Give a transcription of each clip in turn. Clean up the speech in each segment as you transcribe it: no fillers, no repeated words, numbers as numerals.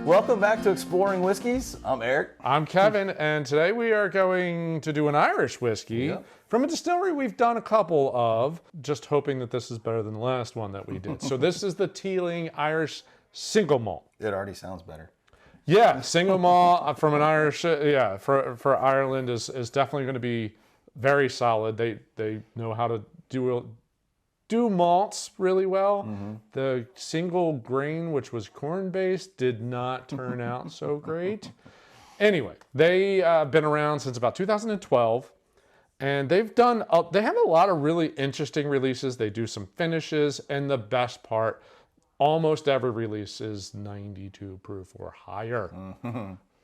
Welcome back to Exploring Whiskeys. I'm Eric. I'm Kevin, and today we are going to do an Irish whiskey from a distillery we've done a couple of, just hoping that this is better than the last one that we did. So this is the Teeling Irish Single Malt. It already sounds better. Yeah, single malt from an Irish, for Ireland is definitely going to be very solid. They know how to do malts really well. The single grain, which was corn-based, did not turn out so great. Anyway, they been around since about 2012, and they have a lot of really interesting releases. They do some finishes, and the best part, almost every release is 92 proof or higher.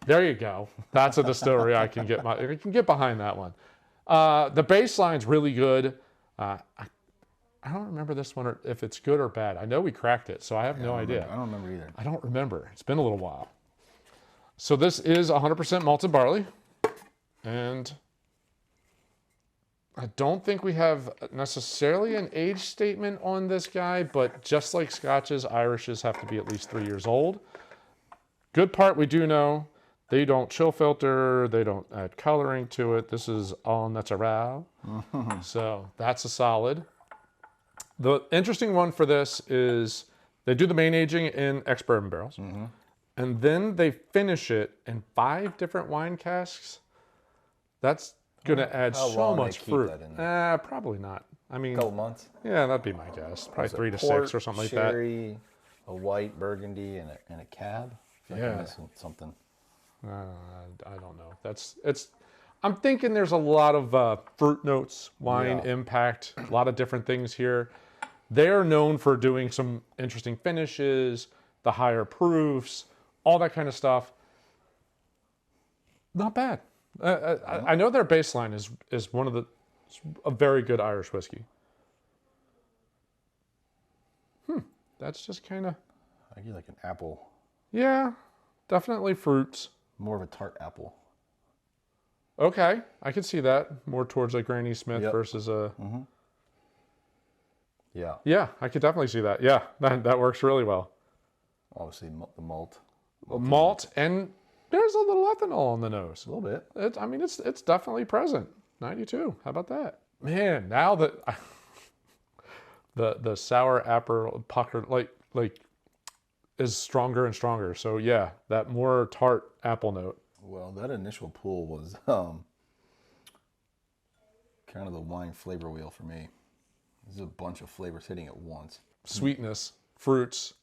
There you go. That's a distillery I can get behind that one. The baseline's really good. I don't remember this one, or if it's good or bad. I know we cracked it, so I have no idea. I don't remember either. I don't remember. It's been a little while. So this is 100% malted barley, and I don't think we have necessarily an age statement on this guy, but just like Scotches, Irishes have to be at least 3 years old. Good part we do know, they don't chill filter, they don't add coloring to it. This is all natural. So that's a solid. The interesting one for this is they do the main aging in ex-bourbon barrels, and then they finish it in 5 different wine casks. That's going to add so much fruit. Probably not. I mean, a couple months. Yeah, that'd be my guess. Probably 3 to 6 or something like that. Sherry, a white burgundy, and a cab. I feel like I'm missing something. I don't know. I'm thinking there's a lot of fruit notes, wine impact, a lot of different things here. They're known for doing some interesting finishes, the higher proofs, all that kind of stuff. Not bad. I know their baseline is a very good Irish whiskey. That's just kind of... I get like an apple. Yeah, definitely fruits. More of a tart apple. Okay, I could see that. More towards like Granny Smith versus a... Yeah, I could definitely see that. Yeah, that works really well. Obviously, the malt. Malt, and there's a little ethanol on the nose. A little bit. It's definitely present. 92. How about that? Man, now that the sour apple pucker like is stronger and stronger. So yeah, that more tart apple note. Well, that initial pull was kind of the wine flavor wheel for me. There's a bunch of flavors hitting at once. Sweetness, fruits,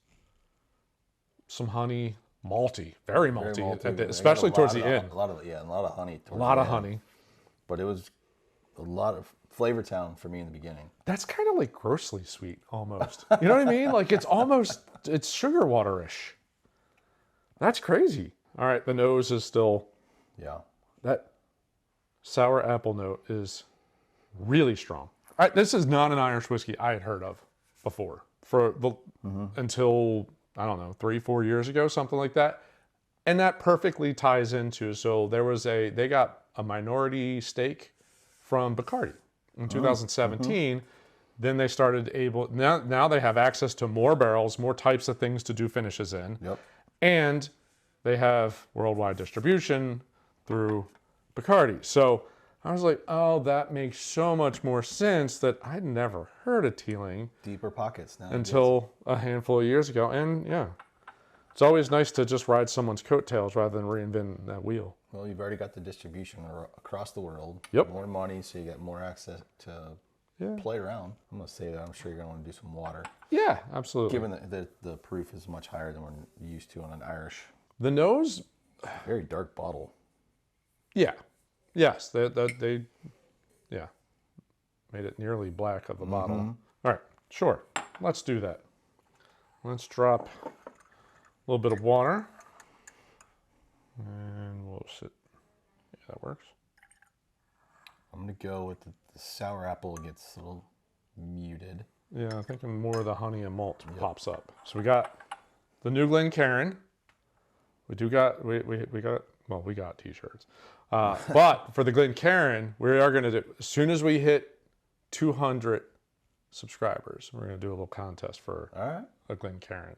some honey, malty, very malty, especially towards the end. A lot of honey. A lot of honey. But it was a lot of Flavor Town for me in the beginning. That's kind of like grossly sweet, almost. You know what I mean? Like it's sugar water-ish. That's crazy. All right, the nose is still... Yeah. That sour apple note is really strong. This is not an Irish whiskey I had heard of before until, I don't know, 3-4 years ago, something like that. And that perfectly ties into, so they got a minority stake from Bacardi in 2017. Then they started now they have access to more barrels, more types of things to do finishes in. Yep. And they have worldwide distribution through Bacardi. So I was like, oh, that makes so much more sense that I'd never heard of Teeling. Deeper pockets now. Until a handful of years ago. And yeah, it's always nice to just ride someone's coattails rather than reinvent that wheel. Well, you've already got the distribution across the world. Yep. More money, so you get more access to play around. I'm going to say that. I'm sure you're going to want to do some water. Yeah, absolutely. Given that the proof is much higher than we're used to on an Irish. The nose? Very dark bottle. Yeah. Yes, they made it nearly black of a bottle. All right, sure. Let's do that. Let's drop a little bit of water. And we'll sit. Yeah, that works. I'm going to go with the sour apple gets a little muted. Yeah, I'm thinking more of the honey and malt pops up. So we got the New Glencairn. We got t-shirts. But for the Glencairn, we are going to do, as soon as we hit 200 subscribers, we're going to do a little contest for a Glencairn.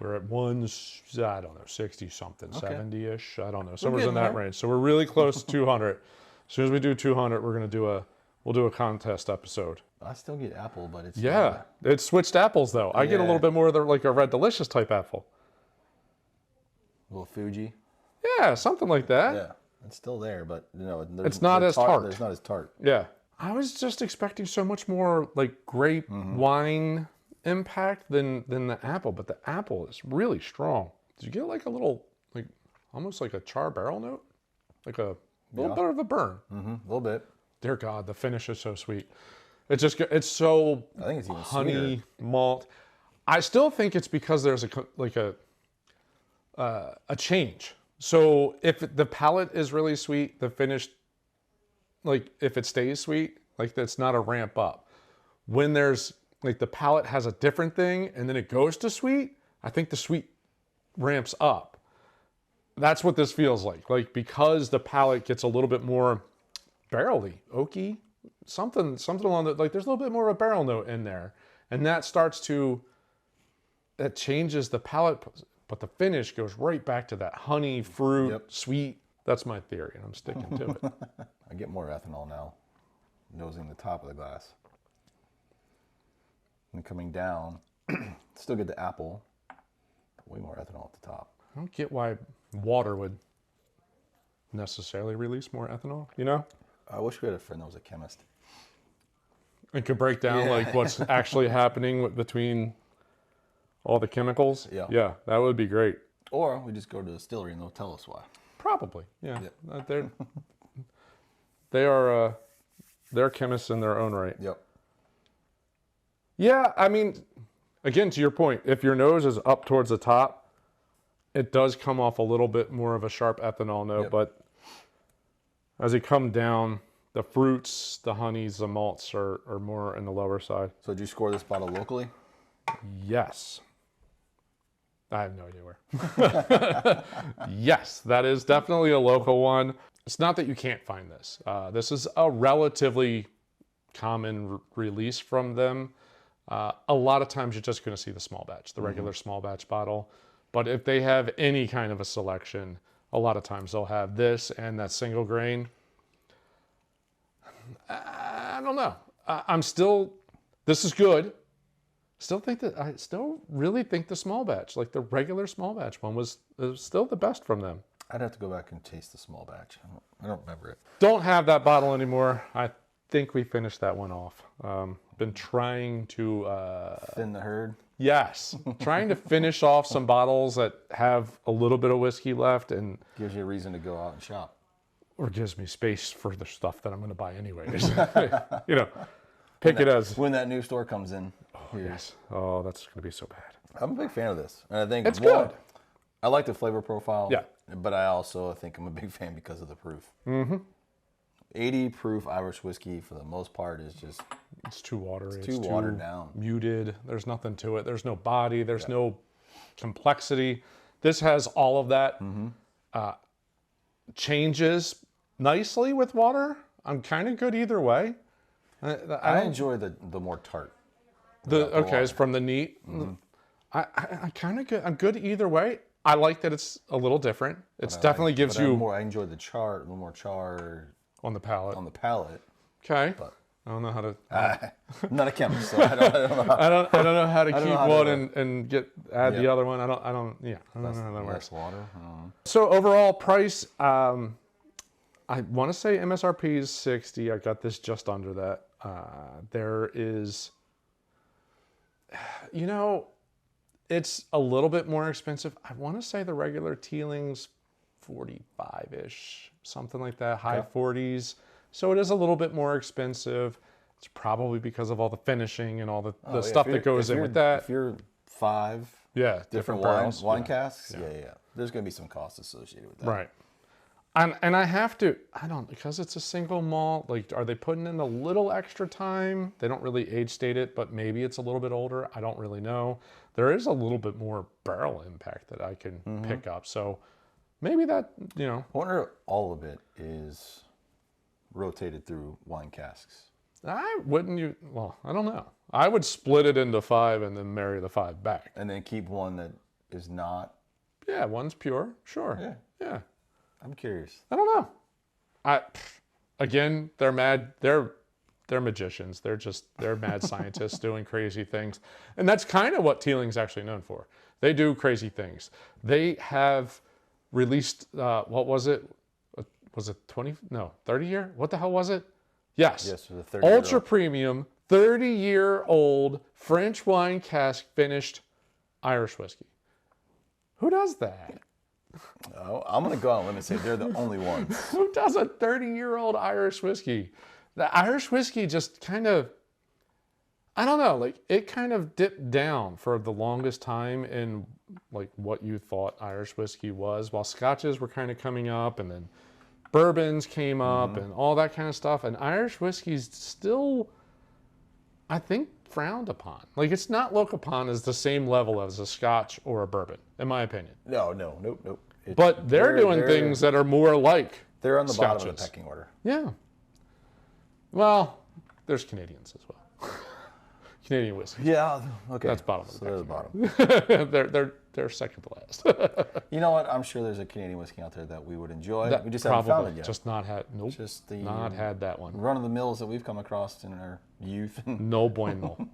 We're at I don't know, 60 something, 70-ish. I don't know. Somewhere getting in that there. range. So we're really close to 200. As soon as we do 200, we'll do a contest episode. I still get apple, but it's Yeah. It switched apples though. I get a little bit more of like a Red Delicious type apple. a little Fuji. Yeah, something like that. Yeah, it's still there, but It's not as tart. It's not as tart. Yeah. I was just expecting so much more like grape wine impact than the apple, but the apple is really strong. Did you get like a little, like almost like a char barrel note? Like a little bit of a burn. A little bit. Dear God, the finish is so sweet. It's so I think it's even honey sweeter. malt. I still think it's because there's a change. So if the palate is really sweet, the finish, like if it stays sweet, like that's not a ramp up. When there's like the palate has a different thing and then it goes to sweet, I think the sweet ramps up. That's what this feels like because the palate gets a little bit more barrely, oaky, something along the, like there's a little bit more of a barrel note in there. And that changes the palate, but the finish goes right back to that honey, fruit, sweet. That's my theory, and I'm sticking to it. I get more ethanol now, nosing the top of the glass. And coming down, still get the apple, way more ethanol at the top. I don't get why water would necessarily release more ethanol, you know? I wish we had a friend that was a chemist. And could break down like what's actually happening between all the chemicals. Yeah, that would be great. Or we just go to the distillery and they'll tell us why. Probably, yeah. They're chemists in their own right. Yep. Yeah, I mean, again, to your point, if your nose is up towards the top, it does come off a little bit more of a sharp ethanol note, but as you come down, the fruits, the honeys, the malts are more in the lower side. So did you score this bottle locally? Yes. I have no idea where. Yes, that is definitely a local one. It's not that you can't find this. This is a relatively common release from them. A lot of times you're just going to see the small batch, the regular small batch bottle. But if they have any kind of a selection, a lot of times they'll have this and that single grain. I don't know. This is good. I still really think the small batch, like the regular small batch one was still the best from them. I'd have to go back and taste the small batch. I don't remember it. Don't have that bottle anymore. I think we finished that one off. Been trying to... Thin the herd? Yes. Trying to finish off some bottles that have a little bit of whiskey left and... Gives you a reason to go out and shop. Or gives me space for the stuff that I'm going to buy anyways. You know, when that new store comes in. Oh, yes. Oh, that's going to be so bad. I'm a big fan of this. And I think it's good. I like the flavor profile. Yeah. But I also think I'm a big fan because of the proof. 80 proof Irish whiskey for the most part is just... It's too watery. It's too watered down. Muted. There's nothing to it. There's no body. There's no complexity. This has all of that. Changes nicely with water. I'm kind of good either way. I enjoy the more tart. It's from the neat. I kind of good. I'm good either way. I like that it's a little different. It's definitely gives you... I enjoy the char, a little more char... On the palate. Okay. But I don't know how to... I'm not a chemist, so I don't know. I don't know how to keep one and add the other one. I don't know how that works. Less water. So overall price, I want to say MSRP is 60. I got this just under that. There is, it's a little bit more expensive. I want to say the regular Teeling's 45-ish, something like that, high 40s. So it is a little bit more expensive. It's probably because of all the finishing and all the stuff that goes in with that. If you're 5 different wine casks, there's going to be some costs associated with that. Right. And I have to, because it's a single malt, like, are they putting in a little extra time? They don't really age state it, but maybe it's a little bit older. I don't really know. There is a little bit more barrel impact that I can pick up. So maybe that, I wonder if all of it is rotated through wine casks. I don't know. I would split it into 5 and then marry the 5 back. And then keep one that is not. Yeah, one's pure. Sure. Yeah. Yeah. I'm curious. I don't know. Again, they're mad. They're magicians. They're mad scientists doing crazy things. And that's kind of what Teeling's actually known for. They do crazy things. They have released, what was it? Was it 30 year? What the hell was it? Yes. Yes, for the 30 Ultra premium, 30-year-old French wine cask finished Irish whiskey. Who does that? Oh, I'm going to go out on a limb and say they're the only ones. Who does a 30-year-old Irish whiskey? The Irish whiskey just kind of, I don't know, like it kind of dipped down for the longest time in like what you thought Irish whiskey was, while Scotches were kind of coming up and then bourbons came up and all that kind of stuff. And Irish whiskey's still, I think, frowned upon. Like it's not looked upon as the same level as a Scotch or a bourbon, in my opinion. Nope. But they're doing things that are more like they're on the bottom of the Scotches. pecking order. Yeah. Well, there's Canadians as well. Canadian whiskey. Yeah. Okay. That's bottom of the they're the bottom. they're second to last. You know what? I'm sure there's a Canadian whiskey out there that we would enjoy. That We just haven't found it yet. Just not had. Nope. Just the not had that one. run of the mills that we've come across in our youth. No bueno.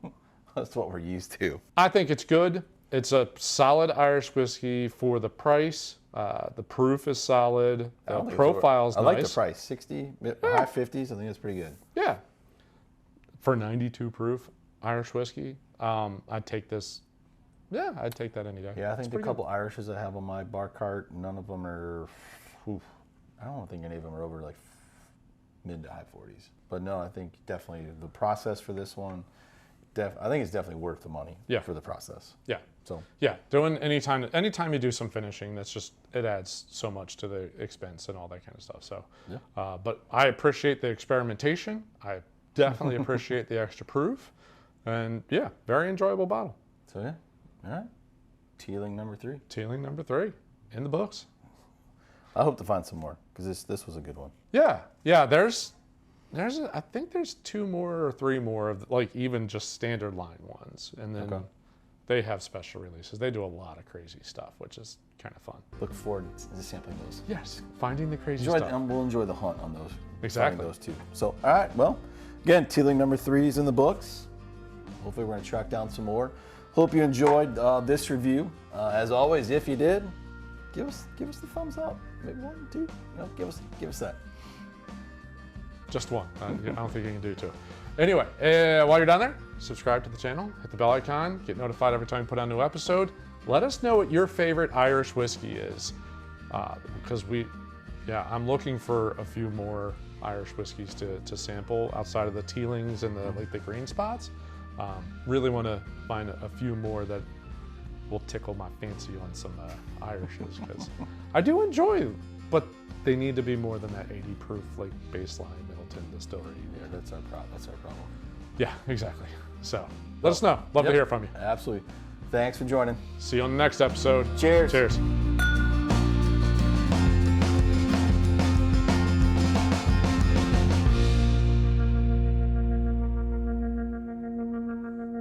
That's what we're used to. I think it's good. It's a solid Irish whiskey for the price. The proof is solid. The profile's I nice. like the price. 60, high 50s. I think that's pretty good. Yeah. For 92 proof Irish whiskey, I'd take this. Yeah, I'd take that any day. Yeah, I think the pretty couple Irishes I have on my bar cart, none of them are. I don't think any of them are over like mid to high 40s. But no, I think definitely the process for this one. I think it's definitely worth the money. Yeah. For the process. Yeah. So. Yeah, doing anytime you do some finishing, that's just it adds so much to the expense and all that kind of stuff. So, Yeah. But I appreciate the experimentation. I definitely appreciate the extra proof, and yeah, very enjoyable bottle. So yeah, all right. Teeling number 3. Teeling number 3 in the books. I hope to find some more because this was a good one. Yeah. I think there's 2 more or 3 more of like even just standard line ones, and then they have special releases. They do a lot of crazy stuff, which is kind of fun. Look forward to sampling those. Yes, finding the crazy stuff. We'll enjoy the hunt on those. Exactly. Finding those too. So, all right. Well, again, Teeling number 3 is in the books. Hopefully, we're going to track down some more. Hope you enjoyed this review. As always, if you did, give us the thumbs up. Maybe 1, 2. Give us that. Just 1. I don't think you can do 2. Anyway, while you're down there, subscribe to the channel, hit the bell icon, get notified every time we put out a new episode. Let us know what your favorite Irish whiskey is, because I'm looking for a few more Irish whiskeys to sample outside of the Teelings and the green spots. Really want to find a few more that will tickle my fancy on some Irishes, because I do enjoy, but they need to be more than that 80 proof like baseline Middleton distillery. Yeah, that's our problem. Yeah, exactly. So let us know. Love to hear from you. Absolutely. Thanks for joining. See you on the next episode. Cheers. Cheers.